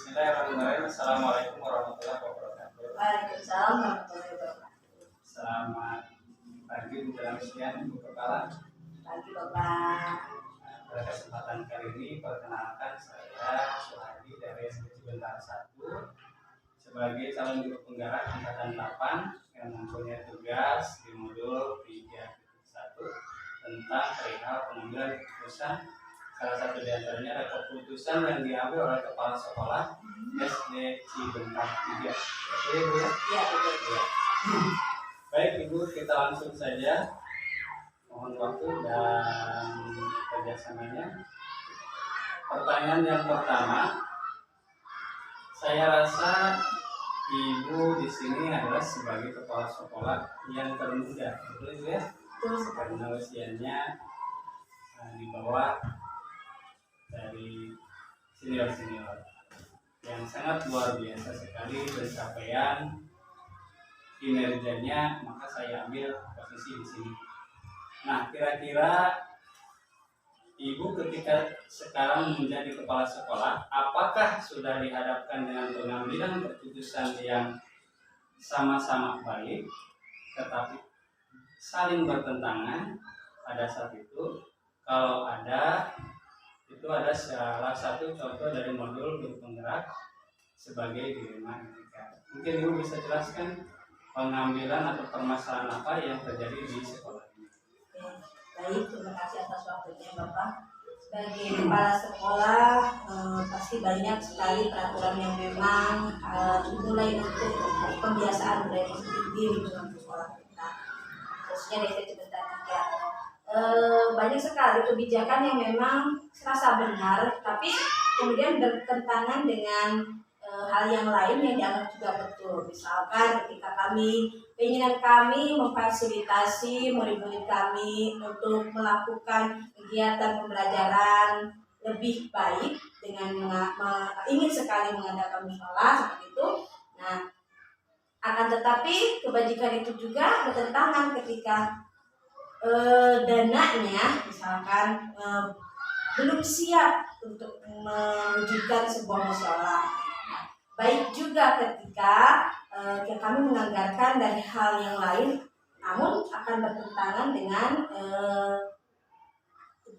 Bismillahirrahmanirrahim. Assalamualaikum warahmatullahi wabarakatuh. Waalaikumsalam warahmatullahi wabarakatuh. Selamat pagi menjelang siang, Ibu Kepala. Pagi Bapak. Pada kesempatan kali ini, perkenalkan saya Suhadi dari SDC Bintara 1 sebagai calon guru penggerak angkatan 8 yang mempunyai tugas di modul 3.1 tentang perihal pengambilan keputusan. Salah satu di antaranya ada keputusan yang diambil oleh kepala sekolah SD Cibentar 3. Betul ya, Bu ya? Iya, betul. Ya. Baik Ibu, kita langsung saja. Mohon waktu dan kerjasamanya. Pertanyaan yang pertama, saya rasa Ibu di sini adalah sebagai kepala sekolah yang termuda, betul Ibu ya? Betul sekali. Karena usianya di bawah dari senior-senior yang sangat luar biasa sekali pencapaian kinerjanya, maka saya ambil posisi di sini. Nah, kira-kira Ibu ketika sekarang menjadi kepala sekolah, apakah sudah dihadapkan dengan pengambilan keputusan yang sama-sama baik, tetapi saling bertentangan pada saat itu? Kalau ada, itu ada salah satu contoh dari modul guru penggerak sebagai dilema etika. Mungkin Ibu bisa jelaskan pengambilan atau permasalahan apa yang terjadi di sekolah ini. Baik, terima kasih atas waktunya Bapak. Sebagai kepala sekolah, pasti banyak sekali peraturan yang memang dimulai untuk pembiasaan budaya positif di lingkungan sekolah kita, khususnya di SD Cibentar 3. Banyak sekali kebijakan yang memang serasa benar, tapi kemudian bertentangan dengan hal yang lain yang dianggap juga betul. Misalkan ketika keinginan kami memfasilitasi murid-murid kami untuk melakukan kegiatan pembelajaran lebih baik dengan ingin sekali mengadakan musyawarah seperti itu. Nah, akan tetapi kebajikan itu juga bertentangan ketika dananya misalkan belum siap untuk mewujudkan sebuah musyawarah. Baik juga ketika kami menganggarkan dari hal yang lain, namun akan bertentangan dengan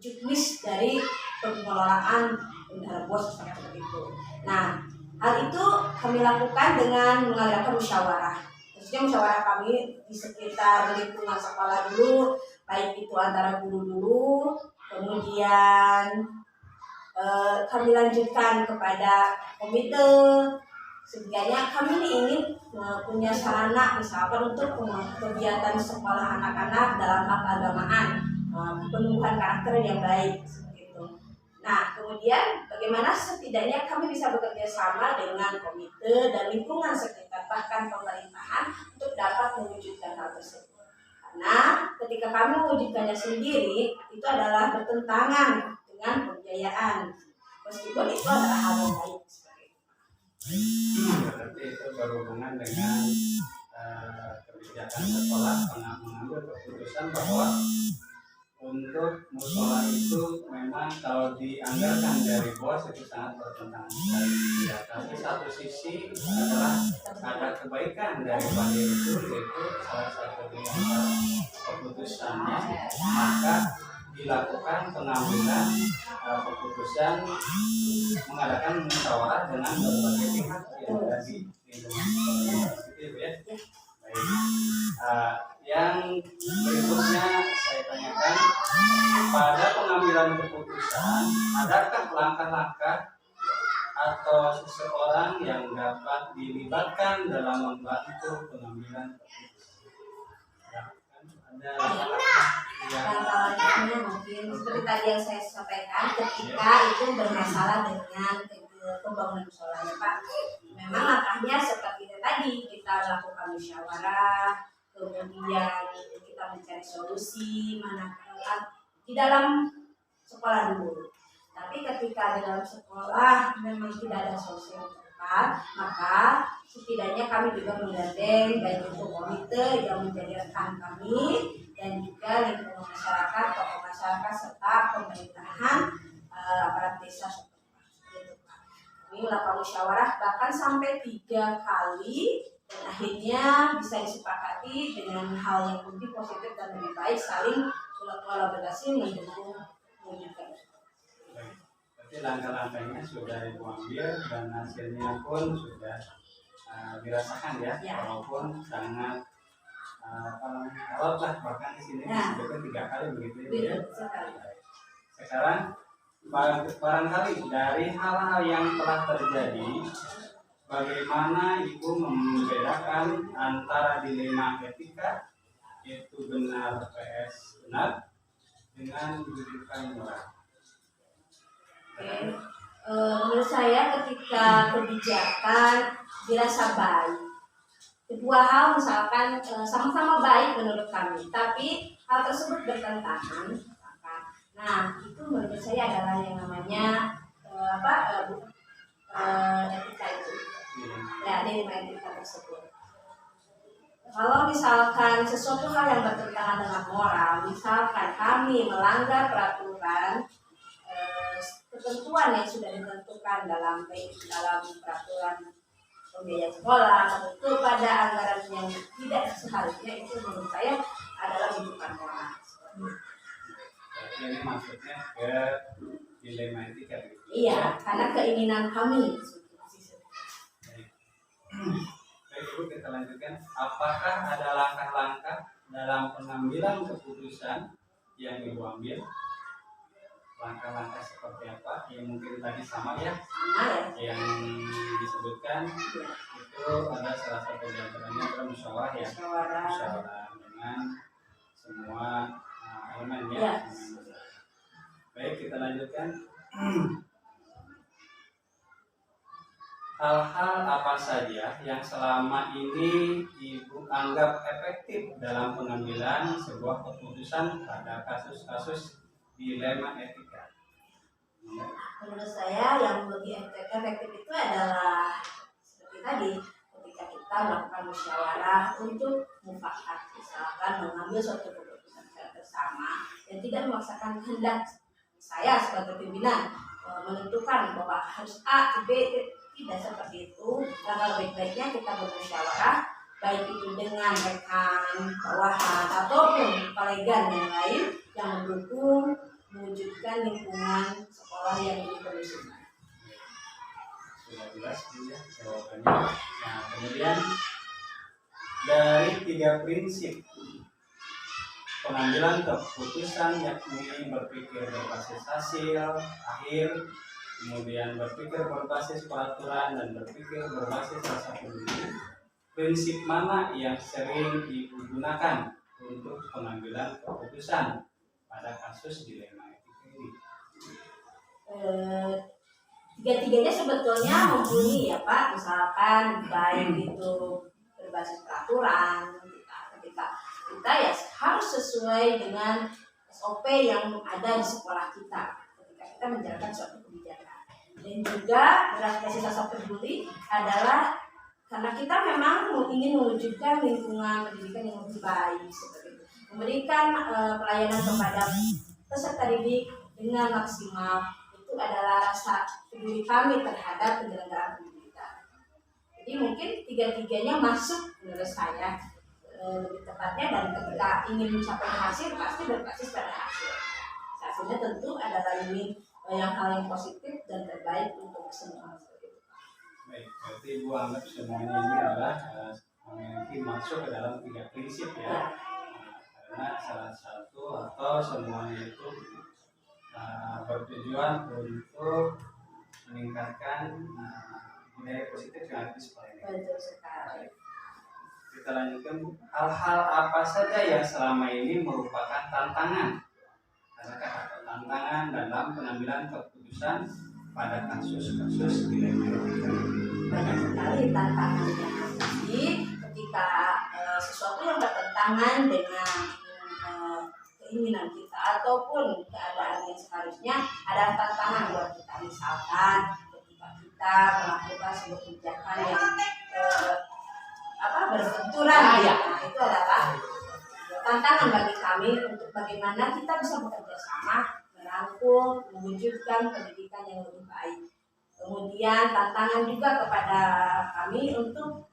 juknis dari pengelolaan bendahara bos seperti itu. Nah, hal itu kami lakukan dengan mengadakan musyawarah. Khususnya musyawarah kami di sekitar lingkungan sekolah dulu, baik itu antara guru dulu, kemudian kami lanjutkan kepada komite. Setidaknya kami ini ingin punya sarana misalkan untuk kegiatan sekolah anak-anak dalam hal keagamaan, penumbuhan karakter yang baik seperti itu. Nah, kemudian bagaimana setidaknya kami bisa bekerja sama dengan komite dan lingkungan sekitar bahkan pemerintahan untuk dapat mewujudkan hal tersebut. Karena ketika kami mewujudkannya sendiri itu adalah bertentangan dengan pembiayaan, meskipun itu adalah hal yang baik. Berarti itu berhubungan dengan kebijakan sekolah mengambil keputusan bahwa untuk musola itu memang kalau dianggarkan dari bos itu sangat bertentangan sekali. Ya, tapi satu sisi adalah ada kebaikan daripada itu, yaitu salah satu di antara keputusannya, maka dilakukan pengambilan keputusan mengadakan musyawarah dengan berbagai pihak yang ada di lingkungan sekolah itu ya. Baik. Yang berikutnya saya tanyakan, pada pengambilan keputusan adakah langkah-langkah atau seseorang yang dapat dilibatkan dalam membantu pengambilan keputusan? Ada Langkah-langkahnya mungkin seperti tadi yang saya sampaikan, ketika itu bermasalah dengan pembangunan musola ya Pak. Memang langkahnya seperti itu tadi, kita lakukan musyawarah, kemudian kita mencari solusi manakala di dalam sekolah dulu. Tapi ketika di dalam sekolah memang tidak ada solusi yang tepat, maka setidaknya kami juga menggandeng baik itu komite yang menjadi rekan kami dan juga lingkungan masyarakat, tokoh masyarakat serta pemerintahan aparat desa seperti itu Pak. Kami kami melakukan musyawarah bahkan sampai 3 kali, dan akhirnya bisa disepakati dengan hal yang lebih positif dan lebih baik, saling kolaborasi mendukung mewujudkan. Berarti langkah-langkahnya sudah diambil dan hasilnya pun sudah dirasakan ya, walaupun sangat alot lah, bahkan di sini disebutkan 3 kali begitu ya. Sekarang barangkali dari hal-hal yang telah terjadi, bagaimana Ibu membedakan antara dilema etika yaitu benar vs benar dengan rujukan moral? Menurut saya ketika kebijakan dirasa baik, kedua hal misalkan sama-sama baik menurut kami, tapi hal tersebut bertentangan, nah itu menurut saya adalah yang namanya etika itu, ya dilema etika tersebut. Kalau misalkan sesuatu hal yang bertentangan dengan moral, misalkan kami melanggar peraturan, ketentuan yang sudah ditentukan dalam peraturan pembiayaan sekolah atau kepada anggaran yang tidak seharusnya, itu menurut saya adalah rujukan moral. Ini maksudnya ke dilema etika. Iya, karena keinginan kami. Baik Ibu, kita lanjutkan. Apakah ada langkah-langkah dalam pengambilan keputusan yang Ibu ambil? Langkah-langkah seperti apa? Yang mungkin tadi sama ya? Yang disebutkan itu ada salah satu di antaranya adalah musyawarah ya. Musyawarah dengan semua elemen ya. Baik, kita lanjutkan. Hal-hal apa saja yang selama ini Ibu anggap efektif dalam pengambilan sebuah keputusan pada kasus-kasus dilema etika? Menurut saya yang lebih efektif itu adalah seperti tadi, ketika kita melakukan musyawarah untuk mufakat, misalkan mengambil suatu keputusan secara bersama dan tidak memaksakan kehendak saya sebagai pimpinan menentukan bahwa harus A, B, tidak seperti itu. Langkah baik-baiknya kita bermusyawarah, baik itu dengan rekan bawahan ataupun kolegan yang lain yang mendukung mewujudkan lingkungan sekolah yang diperlukan. Sudah jelas ya jawabannya. Nah, kemudian dari 3 prinsip pengambilan keputusan, yakni berpikir berbasis hasil akhir, kemudian berpikir berbasis peraturan, dan berpikir berbasis rasa peduli, prinsip mana yang sering digunakan untuk pengambilan keputusan pada kasus dilema etika ini? Tiga-tiganya sebetulnya mumpuni ya Pak, misalkan baik itu berbasis peraturan, ketika kita ya harus sesuai dengan SOP yang ada di sekolah kita ketika kita menjalankan suatu kebijakan. Dan juga berbasis rasa peduli adalah karena kita memang ingin mewujudkan lingkungan pendidikan yang lebih baik, seperti itu. Memberikan pelayanan kepada peserta didik dengan maksimal, itu adalah rasa peduli kami terhadap penyelenggaraan pendidikan. Jadi mungkin tiga-tiganya masuk menurut saya lebih tepatnya, dan ketika ingin mencapai hasil pasti berbasis pada hasil. Hasilnya tentu adalah ini hal yang positif dan terbaik untuk semua. Baik, berarti Ibu anggap semuanya ini adalah memiliki masuk ke dalam 3 prinsip ya. Karena salah satu atau semuanya itu bertujuan untuk meningkatkan budaya positif yang ada di sekolah ini. Betul sekali. Kita lanjutkan, hal-hal apa saja yang selama ini merupakan tantangan? Adakah ada tantangan dalam pengambilan keputusan pada kasus-kasus dilema etika? Banyak sekali tantangannya. Jadi ketika sesuatu yang bertentangan dengan keinginan kita ataupun keadaan yang seharusnya, ada tantangan buat kita. Misalkan ketika kita melakukan sebuah kebijakan yang berbenturan, nah itu adalah tantangan bagi kami untuk bagaimana kita bisa bekerja sama merangkul mewujudkan pendidikan yang lebih baik Kemudian tantangan juga kepada kami untuk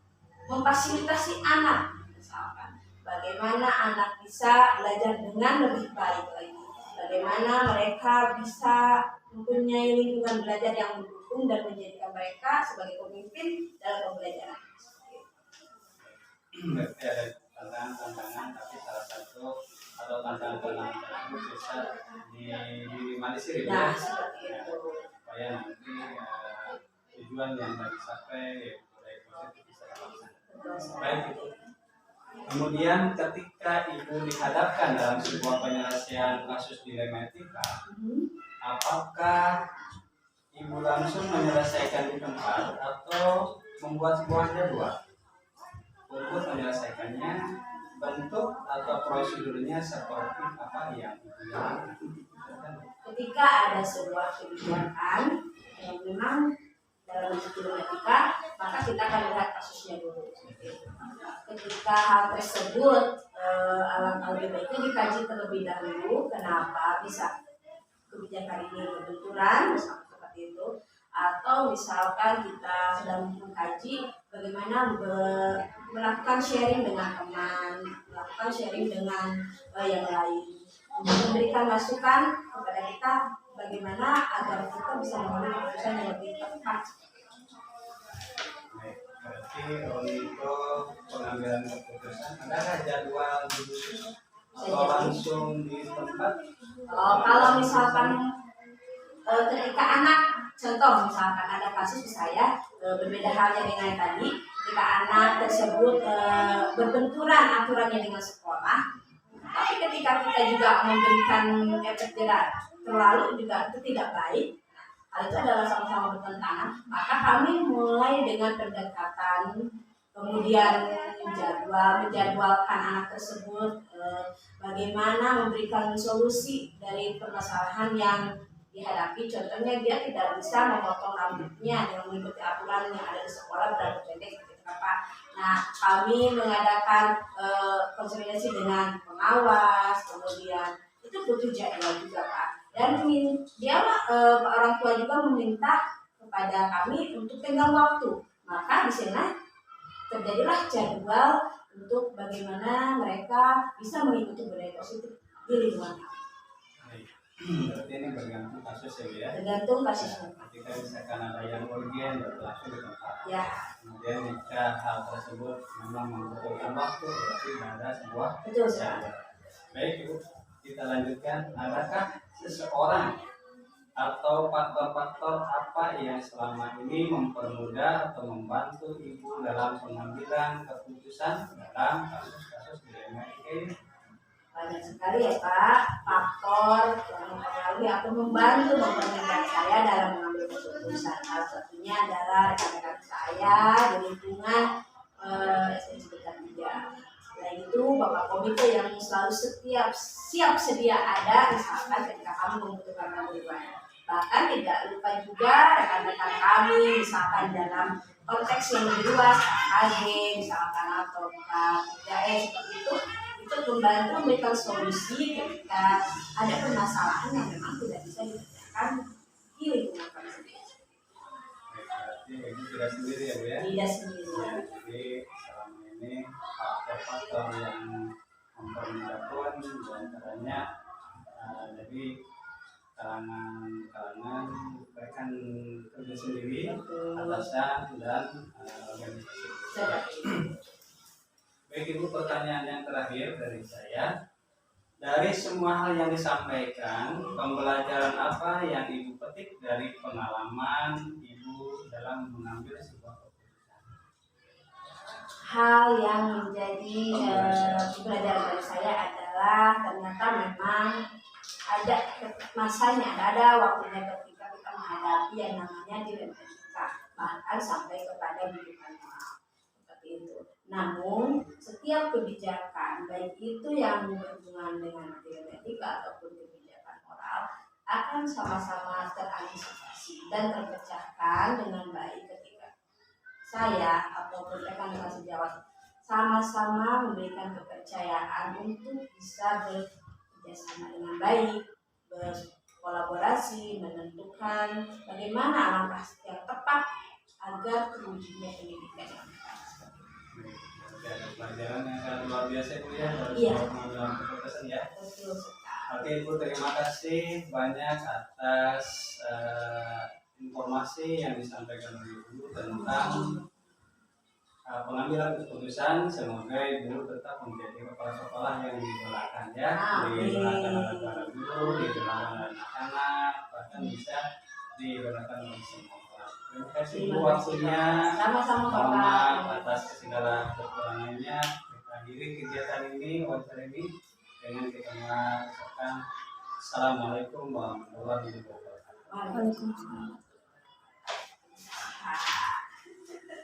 memfasilitasi anak, misalkan bagaimana anak bisa belajar dengan lebih baik lagi, bagaimana mereka bisa mempunyai lingkungan belajar yang mendukung dan menjadikan mereka sebagai pemimpin dalam pembelajaran. Berarti ada tantangan-tantangan, tapi salah satu atau tantangan-tantangan tersebut bisa diminimalisir Nah, ya, seperti itu. supaya nanti tujuan yang tadi sampai yaitu budaya positif bisa terlaksana. Baik itu. Kemudian ketika ibu dihadapkan dalam sebuah penyelesaian kasus dilema etika, apakah ibu langsung menyelesaikan di tempat atau membuat sebuah jadwal untuk menyelesaikannya, bentuk atau prosedurnya seperti apa yang ibu jalankan? Ketika ada sebuah kebijakan yang memang dalam bentuk etika, maka kita akan lihat kasusnya dulu. Ketika hal tersebut alangkah lebih baiknya dikaji terlebih dahulu, kenapa bisa kebijakan ini berbenturan, misalkan seperti itu, atau misalkan kita sedang mengkaji bagaimana melakukan sharing dengan teman, melakukan sharing dengan yang lain, untuk memberikan masukan kepada kita bagaimana agar kita bisa mengambil keputusan yang lebih tepat. Berarti untuk pengambilan keputusan adakah jadwal khusus atau langsung di tempat? Kalau misalkan ketika anak, contoh misalkan ada kasus saya berbeda halnya dengan yang tadi, ketika anak tersebut berbenturan aturannya dengan sekolah, tapi ketika kita juga memberikan efek jerak terlalu juga itu tidak baik. Hal itu adalah sama-sama bertentangan, maka kami mulai dengan pendekatan, kemudian menjadwalkan anak tersebut bagaimana memberikan solusi dari permasalahan yang dihadapi. Contohnya dia tidak bisa memotong rambutnya dengan mengikuti aturan yang ada di sekolah berambut pendek seperti apa. Nah, kami mengadakan konsultasi dengan pengawas, kemudian itu butuh jadwal juga Pak. Dan orang tua juga meminta kepada kami untuk tenggang waktu. Maka di sana terjadilah jadwal untuk bagaimana mereka bisa mengikuti budaya positif di lingkungan kami. Berarti ini bergantung kasus ya. Tergantung kasusnya. Ketika misalkan ada yang urgen langsung di tempat. Ya. Kemudian jika hal tersebut memang membutuhkan waktu, berarti ada sebuah jadwal. Baik Ibu, kita lanjutkan. Adakah seseorang atau faktor-faktor apa yang selama ini mempermudah atau membantu Ibu dalam pengambilan keputusan dalam kasus-kasus dilema ini? Banyak sekali ya Pak faktor yang mempengaruhi atau mempermudah saya dalam mengambil keputusan. Salah satunya adalah rekan-rekan saya di lingkungan SMC 3. Selain itu Bapak Komite yang selalu siap sedia ada misalkan ketika kami membutuhkan bantuan. Bahkan tidak lupa juga rekan-rekan kami misalkan dalam konteks yang lebih luas KKG misalkan atau K3E seperti itu membantu memberikan solusi ketika ada permasalahan yang memang tidak bisa dikerjakan di lingkungan kami sendiri. Berarti Ibu tidak sendiri ya Bu ya? Tidak sendiri. Jadi selama ini faktor-faktor yang mempermudah pun diantaranya jadi kalangan rekan kerja sendiri, atasan dan organisasi. Baik Ibu, pertanyaan yang terakhir dari saya. Dari semua hal yang disampaikan, pembelajaran apa yang Ibu petik dari pengalaman Ibu dalam mengambil sebuah keputusan? Hal yang menjadi pembelajaran dari saya adalah ternyata memang ada masanya, ada waktunya ketika kita menghadapi yang namanya dilema etika, bahkan sampai kepada bimbingan moral seperti itu. Namun setiap kebijakan baik itu yang berhubungan dengan dilema etika ataupun kebijakan moral akan sama-sama terantisipasi dan terpecahkan dengan baik ketika saya ataupun rekan-rekan sejawat sama-sama memberikan kepercayaan untuk bisa bekerjasama dengan baik, berkolaborasi menentukan bagaimana langkah yang tepat agar terwujudnya pendidikan yang baik. Ada pelajaran yang sangat luar biasa Bu ya dari Iya. pengambilan keputusan ya. Betul sekali. Oke Ibu, terima kasih banyak atas informasi yang disampaikan oleh Ibu tentang pengambilan keputusan. Semoga Ibu tetap menjadi kepala sekolah yang didolakan ya, didolakan oleh para guru, didolakan oleh anak-anak, bahkan bisa didolakan oleh semua orang. Terima kasih Bu waktunya. Sama-sama Mohon Bapak. maaf atas segala kekurangannya. Kita akhiri kegiatan ini, wawancara ini dengan kita mengucapkan Assalamualaikum warahmatullahi wabarakatuh. Waalaikumsalam.